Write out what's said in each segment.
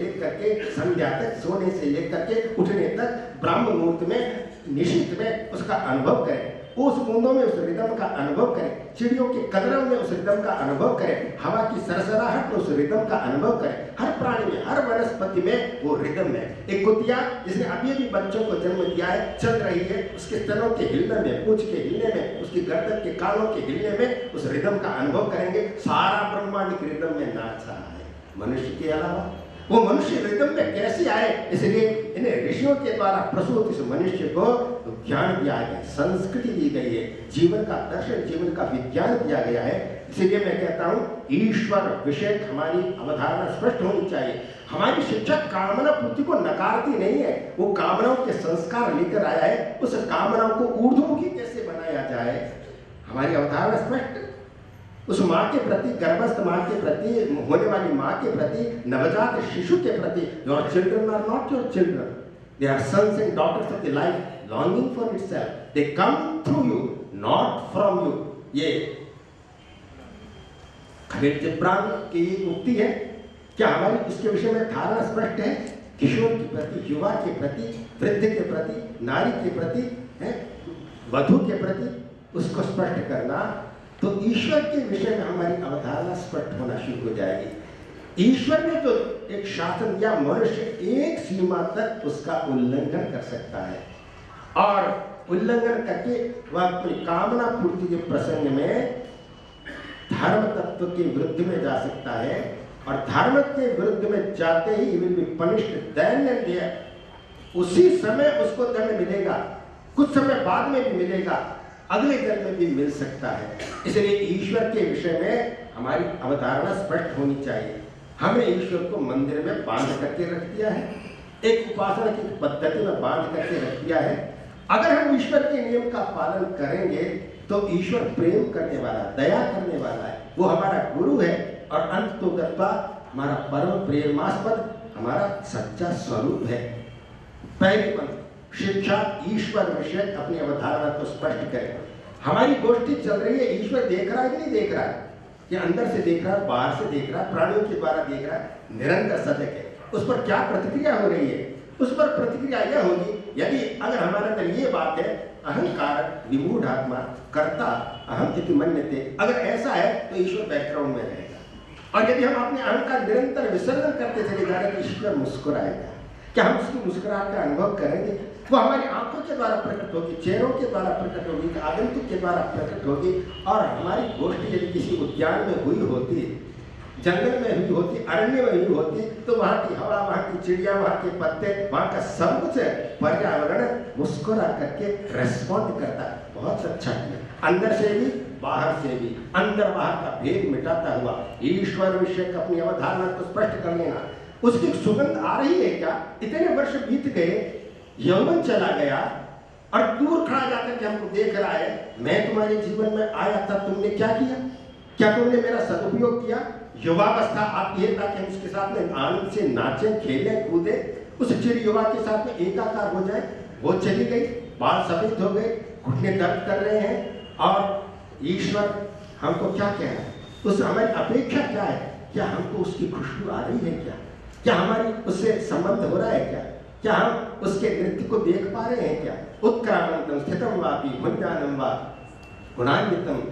करके संध्या तक, सोने से लेकर के उठने तक, ब्राह्म मुहूर्त में, निशित में उसका अनुभव करें। उस बूंदों में उस रिदम का अनुभव करें, चिड़ियों के कलरव में उस रिदम का अनुभव करें, हवा की सरसराहट में उस रिदम का अनुभव करें। हर प्राणी में, हर वनस्पति में वो रिदम है। एक कुतिया जिसने अभी बच्चों को जन्म दिया है, चल रही है, उसके स्तनों के हिलने में, पूंछ के हिलने में, उसकी गर्दन के कानों के हिलने में उस रिदम का अनुभव करेंगे। सारा ब्रह्मांड के रिदम में नाच रहा है। मनुष्य के अलावा वो मनुष्य रिदम में कैसे आए, इसलिए इन्हें ऋषियों के द्वारा प्रसूत इस मनुष्य को ज्ञान दिया गया, संस्कृति दी गई है, जीवन का दर्शन, जीवन का विज्ञान दिया गया है। इसीलिए मैं कहता हूँ ईश्वर विषय हमारी अवधारणा स्पष्ट होनी चाहिए। हमारी शिक्षा कामना पूर्ति को नकारती नहीं है, वो कामनाओं के संस्कार लेकर आया है। उस कामनाओं को ऊर्ध्वमुखी कैसे बनाया जाए, हमारी अवधारणा स्पष्ट। उस माँ के प्रति, गर्भस्थ माँ के प्रति, होने वाली माँ के प्रति, नवजात शिशु के प्रति, your children are not your children, they are sons and daughters of the life longing for itself, they come through you not from you. ये खलील जिब्रान की उक्ति है। क्या हमारी इसके विषय में धारणा स्पष्ट है? किशोर के प्रति, युवा के प्रति, वृद्ध के प्रति, नारी के प्रति, वधु के प्रति उसको स्पष्ट करना, तो ईश्वर के विषय में हमारी अवधारणा स्पष्ट होना शुरू हो जाएगी। ईश्वर ने जो एक शासन दिया, मनुष्य एक सीमा तक उसका उल्लंघन कर सकता है और उल्लंघन करके वह अपनी कामना पूर्ति के प्रसंग में धर्म तत्व के विरुद्ध में जा सकता है और धर्म के विरुद्ध में जाते ही will be punished then and there. उसी समय उसको दंड मिलेगा, कुछ समय बाद में भी मिलेगा, अगले जन्म में भी मिल सकता है। इसलिए ईश्वर के विषय में हमारी अवधारणा स्पष्ट होनी चाहिए। हमने ईश्वर को मंदिर में बांध करके रख दिया है, एक उपासना की पद्धति में बांध करके रख दिया है। अगर हम ईश्वर के नियम का पालन करेंगे तो ईश्वर प्रेम करने वाला, दया करने वाला है, वो हमारा गुरु है और अंत तो गत्वा हमारा परम प्रेमास्पद, हमारा सच्चा स्वरूप है। पहली पंक्ति, शिक्षा ईश्वर विषय अपनी अवधारणा को स्पष्ट करें। हमारी गोष्ठी चल रही है, ईश्वर देख रहा है कि नहीं देख रहा है? कि अंदर से देख रहा है, बाहर से देख रहा है, प्राणियों के द्वारा देख रहा है, निरंतर सजग है। उस पर क्या प्रतिक्रिया हो रही है? उस पर प्रतिक्रिया यह होगी, यदि अगर हमारे अंदर ये बात है, अहंकार विमूढ़ आत्मा कर्ता अहम इति मन्यते, अगर ऐसा है तो ईश्वर बैकग्राउंड में रहेगा। और यदि हम अपने अहंकार निरंतर विसर्जन करते चले जा रहे तो ईश्वर मुस्कुराएगा। क्या हम उसकी मुस्कुराहट का अनुभव करेंगे? वो हमारी आंखों के द्वारा प्रकट होगी, चेहरों के द्वारा प्रकट होगी, आगंतुक के द्वारा प्रकट होगी। और हमारी गोष्ठी यदि किसी उद्यान में हुई होती, जंगल में हुई होती, अरण्य में हुई होती, तो वहाँ की हवा, वहाँ की चिड़िया, वहाँ के पत्ते, वहाँ का सब कुछ पर्यावरण मुस्कुरा करके रेस्पॉन्ड करता है, बहुत अच्छा किया। अंदर से भी बाहर से भी, अंदर बाहर का भेद मिटाता हुआ ईश्वर विषय का अपनी अवधारणा को स्पष्ट कर लेना। उसकी सुगंध आ रही है क्या? इतने वर्ष बीत गए, यौवन चला गया और दूर खड़ा जाकर के हमको देख रहा है, मैं तुम्हारे जीवन में आया था, तुमने क्या किया? क्या तुमने मेरा सदुपयोग किया? युवावस्था आती है ताकि हम उसके साथ में आनंद से नाचें, खेलें, कूदें, उस चिर युवा के साथ में एकाकार हो जाए। वो चली गई, बाल सफेद हो गए, घुटने दर्द कर रहे हैं और ईश्वर हमको क्या कह रहा है? उस हमारी अपेक्षा क्या है? क्या हमको उसकी खुशबू आ रही है क्या? क्या हमारी उससे संबंध हो रहा है क्या? क्या हम उसके नृत्य को देख पा रहे हैं क्या? उत्क्रामंतम स्थितम वापि भुंजानम वा गुणान्वितम।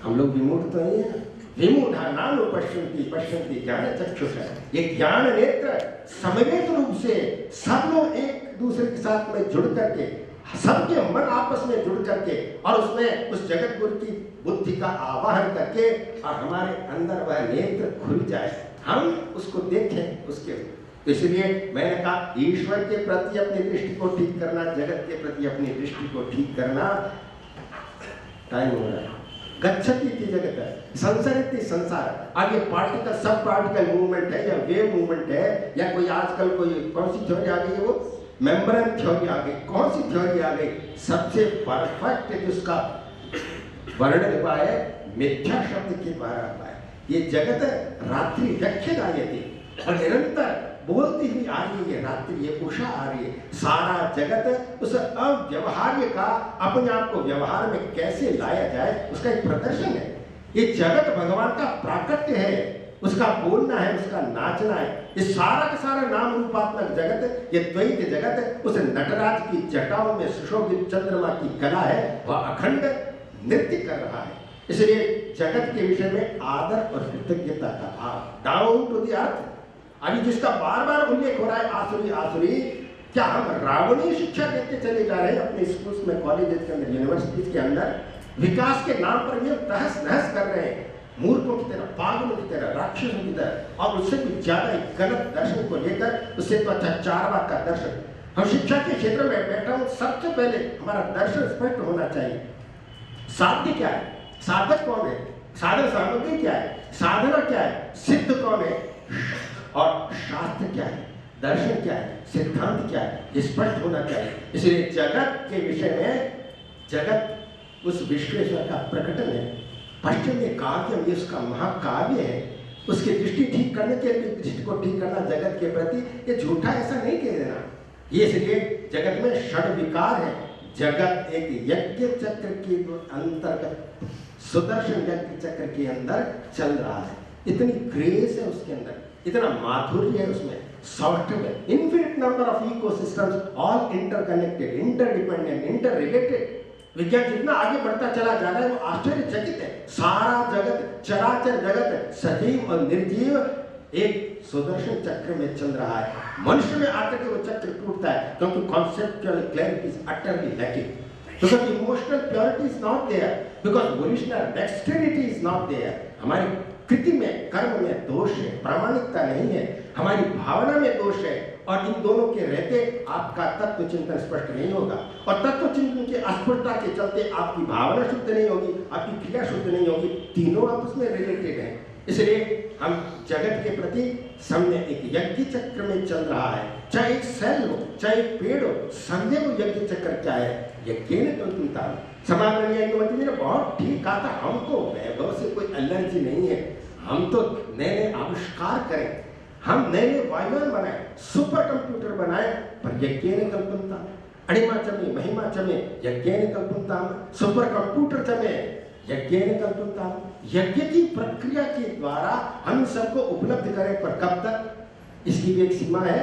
हम लोग विमूढ़ तो नहीं है, विमूढ़ा नानु पश्यन्ति पश्यन्ति ज्ञान चक्षुष है। ये ज्ञान नेत्र समवेत रूप से सब लोग एक दूसरे के साथ में जुड़ करके, सबके मन आपस में जुड़ करके और उसमें उस जगत गुरु की बुद्धि का आवाहन करके और हमारे अंदर वह नेत्र खुल जाए, हम उसको देखें उसके। इसलिए मैंने कहा ईश्वर के प्रति अपनी दृष्टि को ठीक करना, जगत के प्रति अपनी दृष्टि को ठीक करना। टाइम हो रहा है। गच्छति इति जगत, संसरति संसार। अब ये पार्टिकल, सब पार्टिकल मूवमेंट है या वेव मूवमेंट है या कोई आजकल कोई कौन सी थ्योरी आ गई है, वो मेम्ब्रेन थ्योरी आ गई, कौन सी थ्योरी आ गई? सबसे परफेक्ट जिसका वर्णन हुआ है मिथ्या शब्द के द्वारा हुआ है। ये जगत रात्रि व्यख्यदायते और निरंतर बोलती हुई आ रही है, रात्रि ये उषा आ रही है। सारा जगत उस अव्यवहार्य का अपने आप को व्यवहार में कैसे लाया जाए उसका एक प्रदर्शन है। ये जगत भगवान का प्राकट्य है, उसका बोलना है, उसका नाचना है, ये सारा का सारा नाम रूपात्मक जगत, ये द्वैत जगत उस नटराज की जटाओं में सुशोभित चंद्रमा की कला है, वह अखंड नृत्य कर रहा है। इसलिए जगत के विषय में आदर और कृतज्ञता का भाव, डाउन टू द अर्थ। अभी जिसका बार बार उल्लेख हो रहा है आसुरी आसुरी, क्या हम रावणीय शिक्षा देते चले जा रहे हैं अपने स्कूल्स में, कॉलेजेस के अंदर, यूनिवर्सिटीज के अंदर? विकास के नाम पर भी तहस नहस कर रहे हैं, मूर्खों की तरह, पागलों की तरह, राक्षसों की तरह, और उससे भी ज्यादा गलत दर्शन को लेकर, उससे तो अच्छा चारवाक का दर्शन। हम शिक्षा के क्षेत्र में बैठा हूं, सबसे पहले हमारा दर्शन स्पष्ट होना चाहिए। साध्य क्या है, साधक कौन है, साधन सामग्री क्या है, साधना क्या है, सिद्ध कौन है, और शास्त्र क्या है, दर्शन क्या है, सिद्धांत क्या है, ये स्पष्ट होना चाहिए। इसलिए जगत के विषय में, जगत उस विश्वेश्वर का प्रकटन है। पश्चिम में काव्य, ये उसका महाकाव्य है। उसकी दृष्टि ठीक करने के लिए, दृष्टि को ठीक करना जगत के प्रति, ये झूठा ऐसा नहीं कह देना। ये इसलिए जगत में षड विकार है। जगत एक यज्ञ चक्र के अंतर्गत, सुदर्शन यज्ञ चक्र के अंदर चल रहा है। इतनी ग्रेस है उसके अंदर, इतना माधुर्य है उसमें, software, infinite number of ecosystems, all interconnected, interdependent, interrelated. विज्ञान जितना आगे बढ़ता चला जा रहा है वो आश्चर्यचकित है। सारा जगत, चराचर जगत, सजीव और निर्जीव एक सुदर्शन चक्र में चल रहा है। मनुष्य में आकर के वो चक्र टूटता है, क्योंकि conceptual clarity is utterly lacking, because emotional purity is not there, because volitionary dexterity is not there. हमारी कृति में, कर्म में दोष है, प्रामाणिकता नहीं है, हमारी भावना में दोष है, और इन दोनों के रहते आपका तत्व चिंतन स्पष्ट नहीं होगा। और तत्व चिंतन की अस्पष्टता के चलते आपकी भावना शुद्ध नहीं होगी, आपकी क्रिया शुद्ध नहीं होगी, तीनों आपस में रिलेटेड हैं। इसलिए हम जगत के प्रति सामने एक यज्ञ चक्र में चल रहा है, चाहे एक सेल हो, चाहे एक पेड़ हो, समझे वो यज्ञ चक्र क्या है। यज्ञ ने कल्पिता, समाज में युवती ने बहुत ठीक कहा था, हमको वैभव से कोई एलर्जी नहीं है, हम तो नए नए आविष्कार करें, हम नए नए वायुयान बनाए, सुपर कंप्यूटर बनाए, पर यज्ञ ने कल्पनता, अणिमा चमे, महिमा चमे, यज्ञ ने कल्पनता, सुपर कंप्यूटर चमे, यज्ञ ने कल्पनता। यज्ञ की प्रक्रिया के द्वारा हम सबको उपलब्ध करें, पर कब तक? इसकी भी एक सीमा है,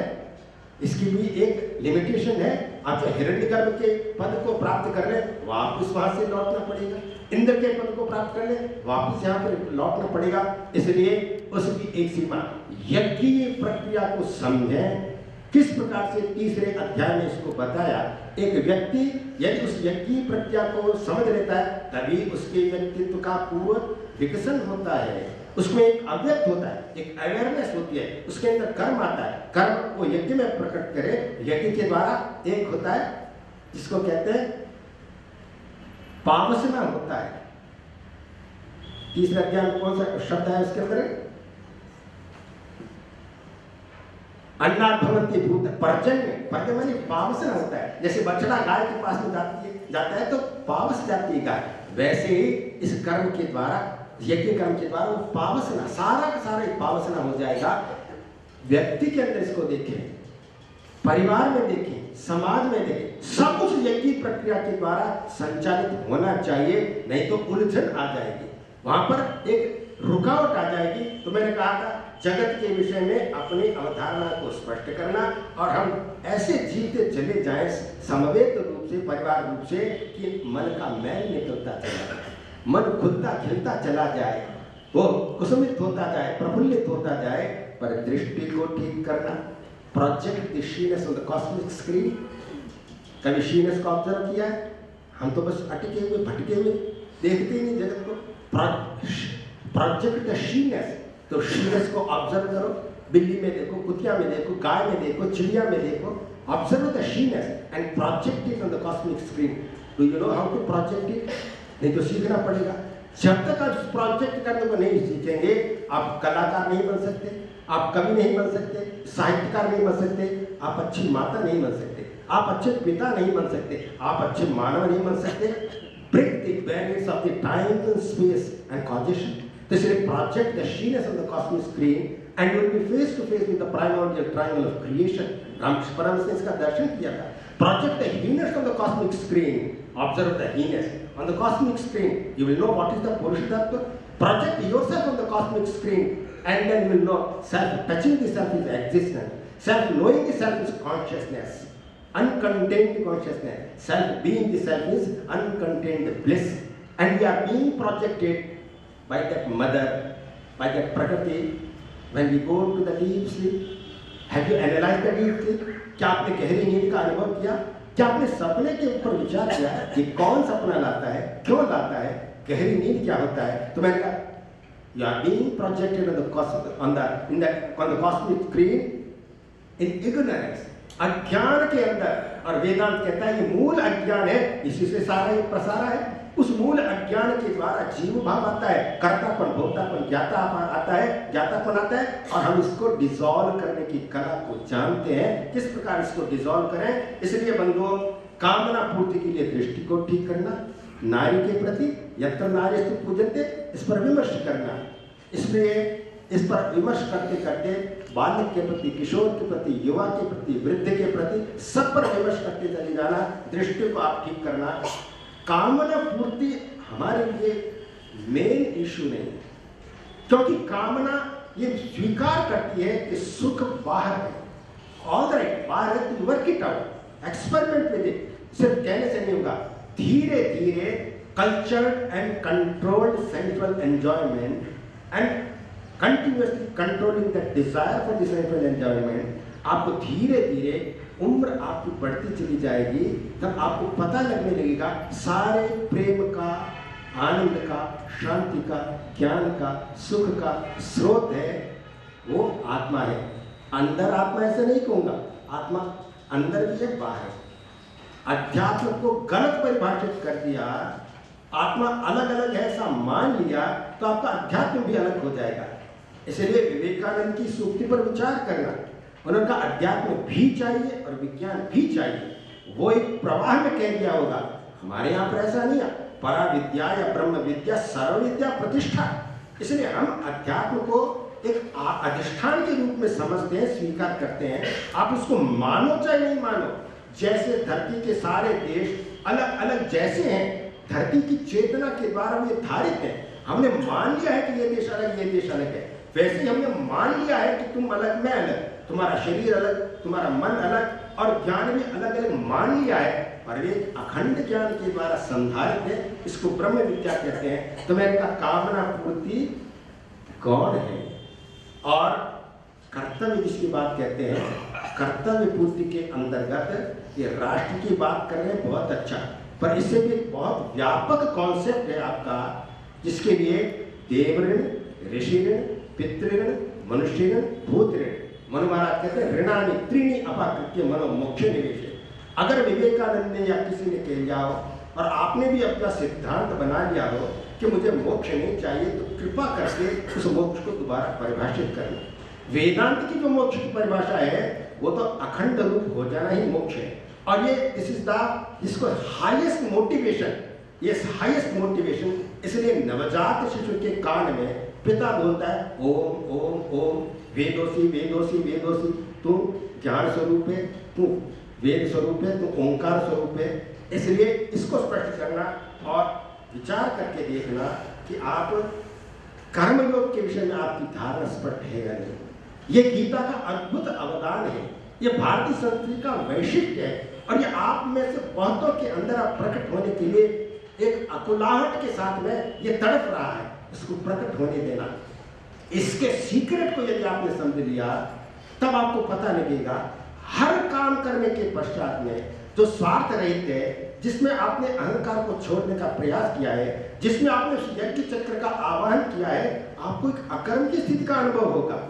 इसकी भी एक लिमिटेशन है। आप जो हिरण्यगर्भ के पद को प्राप्त कर ले, वापस वहां से लौटना पड़ेगा, इंद्र के पद को प्राप्त कर ले, वापस यहाँ पर लौटना पड़ेगा। इसलिए उसकी एक सीमा। यज्ञीय प्रक्रिया को समझें, किस प्रकार से तीसरे अध्याय में इसको बताया। एक व्यक्ति यदि उस यज्ञीय प्रक्रिया को समझ लेता है, तभी उसके व्यक्तित्व का पूर्ण विकसन होता है, उसमें एक अव्यक्त होता है, एक अवेयरनेस होती है, उसके अंदर कर्म आता है, कर्म वो यज्ञ में प्रकट करे। यज्ञ के द्वारा एक होता है जिसको कहते हैं पावसना होता है। तीसरा अध्याय में कौन सा शब्द है उसके अंदर? अन्नाभवन्ति भूत, पर्जन्य, पर्जन्य माने पावसना होता है। जैसे बछड़ा गाय के पास में जाता है तो पावस जाती है गाय, वैसे ही इस कर्म के द्वारा, यज्ञ कर्म के द्वारा वो पावसना, सारा का सारा एक पावसना हो जाएगा। व्यक्ति के अंदर इसको देखें, परिवार में देखें, समाज में देखें, सब कुछ यज्ञ प्रक्रिया के द्वारा संचालित होना चाहिए, नहीं तो उलझन आ जाएगी, वहां पर एक रुकावट आ जाएगी। तो मैंने कहा था जगत के विषय में अपनी अवधारणा को स्पष्ट करना, और हम ऐसे जीते चले जाएं समवेत रूप से, परिवार रूप से, कि मन का मैल निकलता चला जाए, मन खुलता खिलता चला जाए, वो कुसुमित होता जाए, प्रफुल्लित होता जाए। पर दृष्टि को ठीक करना, project the sheenness on the cosmic screen. कभी शीनेस को ऑब्जर्व किया है? हम तो बस अटके हुए, भटके हुए, देखते ही नहीं जगत को। प्रोजेक्ट द शीनेस, तो शीनेस को ऑब्जर्व करो, बिल्ली में देखो, कुतिया में देखो, गाय में देखो, चिड़िया में देखो, observe the sheenness and project it on the cosmic screen. Do you know how to project it? नहीं तो सीखना पड़ेगा। जब तक आप प्रोजेक्ट करने को नहीं सीखेंगे, आप कलाकार नहीं बन सकते, आप कवि नहीं बन सकते, साहित्यकार नहीं बन सकते, आप अच्छी माता नहीं बन सकते, आप अच्छे पिता नहीं बन सकते, आप अच्छे मानव नहीं बन सकते। Break the barriers of the time, space and causation. तो इसलिए project the sheenness on the cosmic screen and you will be face to face with the primordial triangle of creation. Ramakrishna Paramahansa ने इसका दर्शन किया था। Project the heinous on the cosmic screen. Observe the heinous on the cosmic screen. You will know what is the Purusha Tattva. Project yourself on the cosmic screen. and then you will know self. Touching the self is existence. Self knowing the self is consciousness, uncontained consciousness. Self being the self is uncontained bliss, and we are being projected by that mother, by that Prakriti. When we go to the deep sleep, have you analyzed the deep sleep? क्या आपने गहरी नींद का अनुभव किया? क्या आपने सपने के ऊपर विचार किया कि कौन सपना लाता है, क्यों लाता है, गहरी नींद क्या होता है? तो मैंने कहा you are being projected on the cosmic screen in ignorance, अज्ञान के अंदर। और वेदांत कहता है ये मूल अज्ञान है, इसी से सारा ये प्रसारा है। उस मूल अज्ञान के द्वारा जीव भाव आता है, कर्तापन, भोक्तापन, ज्ञातापन आता है, और हम इसको डिसॉल्व करने की कला को जानते हैं, किस प्रकार इसको डिसॉल्व करें। इसलिए बंधुओं, कामना पूर्ति के लिए दृष्टि को ठीक करना, नारी के प्रति यत्र नारीस्तु पूजन्ते, इस पर विमर्श करना। इसलिए इस पर विमर्श करते करते बालक के प्रति, किशोर के प्रति, युवा के प्रति, वृद्ध के प्रति, सब पर विमर्श करते चले जाना, दृष्टि को आप ठीक करना। कामना पूर्ति हमारे लिए मेन इशू नहीं, क्योंकि कामना ये स्वीकार करती है कि सुख बाहर है। ऑल राइट, बाहर है, तुम work it out, experiment with it. सिर्फ कहने से नहीं होगा, धीरे धीरे cultured and controlled central enjoyment and continuously controlling the desire for the central enjoyment, आपको धीरे धीरे उम्र आपकी बढ़ती चली जाएगी, तब आपको पता लगने लगेगा सारे प्रेम का, आनंद का, शांति का, ज्ञान का, सुख का स्रोत है वो आत्मा है। अंदर आत्मा ऐसे नहीं कहूँगा, आत्मा अंदर भी है, बाहर। अध्यात्म को गलत परिभाषित कर दिया, आत्मा अलग अलग है ऐसा मान लिया, तो आपका अध्यात्म भी अलग हो जाएगा। इसलिए विवेकानंद की सूक्ति पर विचार करना, उन्होंने कहा अध्यात्म भी चाहिए और विज्ञान भी चाहिए। वो एक प्रवाह में कह दिया होगा, हमारे यहाँ पर ऐसा नहीं है, परा विद्या या ब्रह्म विद्या सर्व विद्या प्रतिष्ठा। इसलिए हम अध्यात्म को एक अधिष्ठान के रूप में समझते हैं, स्वीकार करते हैं। आप उसको मानो चाहे नहीं मानो, जैसे धरती के सारे देश अलग अलग जैसे हैं, धरती की चेतना के द्वारा वे धारित हैं। हमने मान लिया है कि ये देश अलग, ये देश अलग है, वैसे ही हमने मान लिया है कि तुम अलग, मैं अलग, तुम्हारा शरीर अलग, तुम्हारा मन अलग, और ज्ञान भी अलग अलग मान लिया है, पर ये अखंड ज्ञान के द्वारा संधारित है। इसको ब्रह्म विद्या कहते हैं। तो मैंने कहा कामना पूर्ति कौन है, और कर्तव्य जिसकी बात कहते हैं, कर्तव्य पूर्ति के अंतर्गत ये राष्ट्र की बात कर रहे हैं, बहुत अच्छा, पर इससे भी बहुत व्यापक कॉन्सेप्ट है आपका, जिसके लिए देव ऋण, ऋषि ऋण, पितृऋण, मनुष्य ऋण, भूत ऋण। मनु महाराज कहते हैं ऋणानि त्रीणि अपाकृत्य मनो मोक्ष निवेश। अगर विवेकानंद ने या किसी ने कह लिया हो और आपने भी अपना सिद्धांत बना लिया हो कि मुझे मोक्ष नहीं चाहिए, तो कृपा करके उस मोक्ष को दोबारा परिभाषित करना। वेदांत की जो मोक्ष की परिभाषा है वो तो अखंड रूप हो जाना ही मोक्ष है, और ये दिस इज द इसको हाईएस्ट मोटिवेशन, ये हाईएस्ट मोटिवेशन। इसलिए नवजात शिशु के कान में पिता बोलता है ओम ओम ओम, वेदोसी वेदोसी वेदोसी, तू ज्ञान स्वरूप है, तू वेद स्वरूप है, तू ओंकार स्वरूप है। इसलिए इसको स्पष्ट करना और विचार करके देखना कि आप कर्मयोग के विषय में आपकी धारणा स्पष्ट है या नहीं। ये गीता का अद्भुत अवदान है, ये भारतीय संस्कृति का वैशिष्ट्य है, और ये आप में से बहुतों के अंदर आप प्रकट होने के लिए एक अकुलाहट के साथ में ये तड़प रहा है, इसको प्रकट होने देना। इसके सीक्रेट को यदि आपने समझ लिया, तब आपको पता लगेगा हर काम करने के पश्चात में जो स्वार्थ रहित है, जिसमें आपने अहंकार को छोड़ने का प्रयास किया है, जिसमें आपने यज्ञ चक्र का आवाहन किया है, आपको एक अकर्म की स्थिति का अनुभव होगा।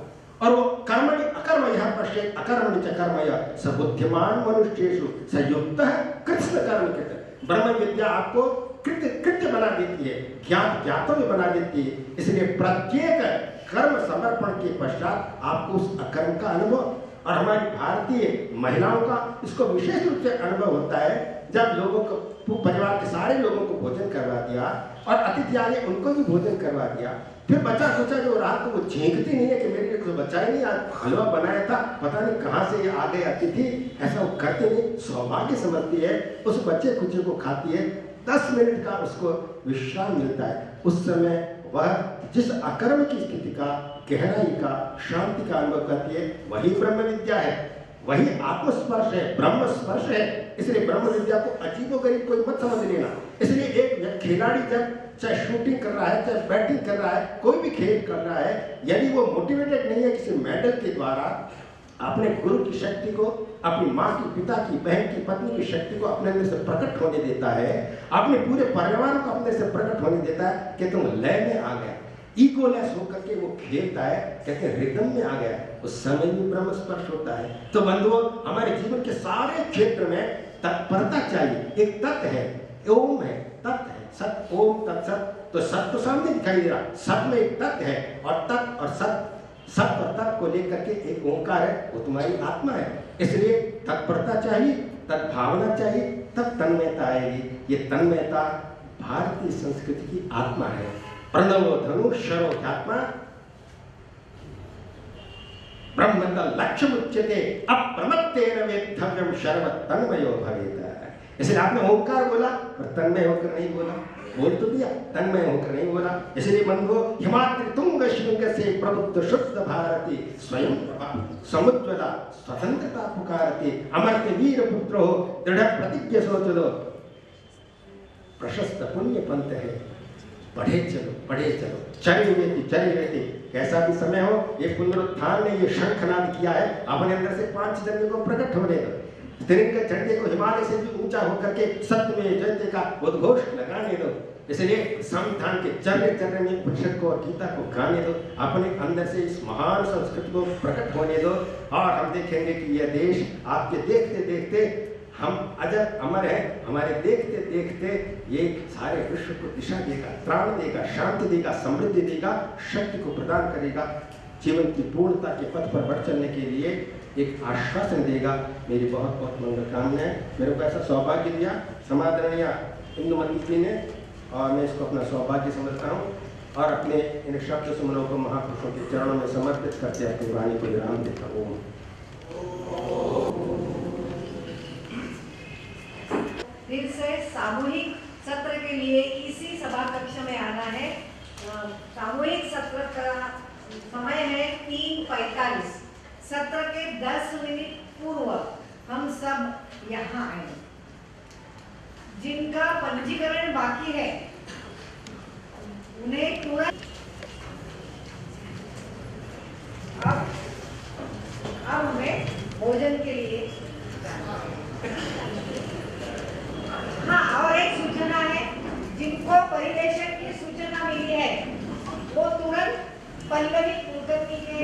और वो कर्मणि अकर्म यह पश्येत् अकर्मणि च कर्मय स बुद्धिमान मनुष्येषु स युक्तः कृत्स्न कर्म कृत। ब्रह्म विद्या आपको कृत्य बना देती है, ज्ञात ज्ञातों में बना देती है। इसलिए प्रत्येक कर्म समर्पण के पश्चात आपको उस अकर्म का अनुभव, और हमारी भारतीय महिलाओं का इसको विशेष रूप से अनुभव होता है, जब लोगों को, परिवार के सारे लोगों को भोजन करवा दिया और अतिथि आए उनको भी भोजन करवा दिया, फिर बचा सोचा जो रहा तो वो झेंकती नहीं है कि मेरे लिए कुछ बचा ही नहीं, आज हलवा बनाया था, पता नहीं कहाँ से ये आ गए अतिथि, ऐसा वो करते नहीं, सौभाग्य समझती है, उस बच्चे कुचे को खाती है, 10 मिनट का उसको विश्राम मिलता है। उस समय वह जिस अकर्म की स्थिति का गहराई का, शांति का अनुभव करती है, वही ब्रह्म विद्या है, वही आत्मस्पर्श है, ब्रह्म स्पर्श है। इसलिए ब्रह्म विद्या को अजीबोगरीब कोई मत समझ लेना। इसलिए एक खिलाड़ी जब चाहे शूटिंग कर रहा है, चाहे बैटिंग कर रहा है, कोई भी खेल कर रहा है, यदि वो मोटिवेटेड नहीं है किसी मेडल के द्वारा, अपने गुरु की शक्ति को, अपनी माँ की, पिता की, बहन की, पत्नी की शक्ति को अपने अंदर से प्रकट होने देता है, अपने पूरे परिवार को अपने से प्रकट होने देता है कि तुम लय में आ गए, ईगोलेस होकर के वो खेलता है, कहते हैं रिदम में आ गया, उस समय में ब्रह्म स्पर्श होता है। तो बंधुओं, हमारे जीवन के सारे क्षेत्र में तत्परता चाहिए। एक तत् है, ओम है, तत् है, सत, ओम तत्सत। तो सत तो सामने दिखाई दे रहा, सत में एक तत् है, और तत् और सत, सत और तत् को लेकर के एक ओंकार है, वो तुम्हारी आत्मा है। इसलिए तत्परता चाहिए, तत्भावना चाहिए, तब तन्मयता आएगी। ये तन्मयता भारतीय संस्कृति की आत्मा है। प्रणवो धनु शरोध्यात्मा ब्रह्मत लक्ष्य उच्यते अप्रमत्तेन वेद्धव्यम शर्वत तन्मयो भवेत। इसलिए आपने ओंकार बोला पर तन्मय होकर नहीं बोला, बोल तो दिया, तन्मय होकर नहीं बोला। इसलिए बंधुओं, हिमाद्रि तुंग शृंग से प्रबुद्ध शुद्ध भारती स्वयं समुज्ज्वला स्वतंत्रता पुकारती अमर्त्य वीर पुत्र हो दृढ़ प्रतिज्ञ सोच दो। प्रशस्त पुण्य पंथ है, पढ़े चलो, पढ़े चलो, चले वेती। कैसा भी समय हो, ये पुनरुत्थान ने ये शंखनाद किया है, अपने अंदर से 5 जन्य को प्रकट होने दो। तिरंगे झंडे को हिमालय से भी ऊंचा होकर के सत्य में जयते का उद्घोष लगाने दो। इसलिए संविधान के चर्रे में उपनिषद को और गीता को गाने दो, अपने अंदर से इस महान संस्कृति को प्रकट होने दो। और हम देखेंगे कि यह देश आपके देखते देखते हम अजर अमर है, हमारे देखते देखते ये सारे विश्व को दिशा देगा, त्राण देगा, शांति देगा, समृद्धि देगा, शक्ति को प्रदान करेगा, जीवन की पूर्णता के पथ पर बढ़ चलने के लिए एक आश्वासन देगा। मेरी बहुत बहुत मनोकामनाएं। मेरे को ऐसा सौभाग्य दिया समादरणीय इंदुमती जी ने, और मैं इसको अपना सौभाग्य समझता हूँ, और अपने इन शब्द सुमनों को महापुरुषों के चरणों में समर्पित करते अपनी वाणी को विराम देता हूँ। फिर से सामूहिक सत्र के लिए इसी सभा कक्ष में आना है। सामूहिक सत्र का समय है 3:45। सत्र के 10 मिनट पूर्व हम सब यहाँ आए। जिनका पंजीकरण बाकी है उन्हें तुरंत अब हमें भोजन के लिए हाँ, और एक सूचना है, जिनको परिवेशन की सूचना मिली है वो तुरंत पल्लवी कुलकर्णी के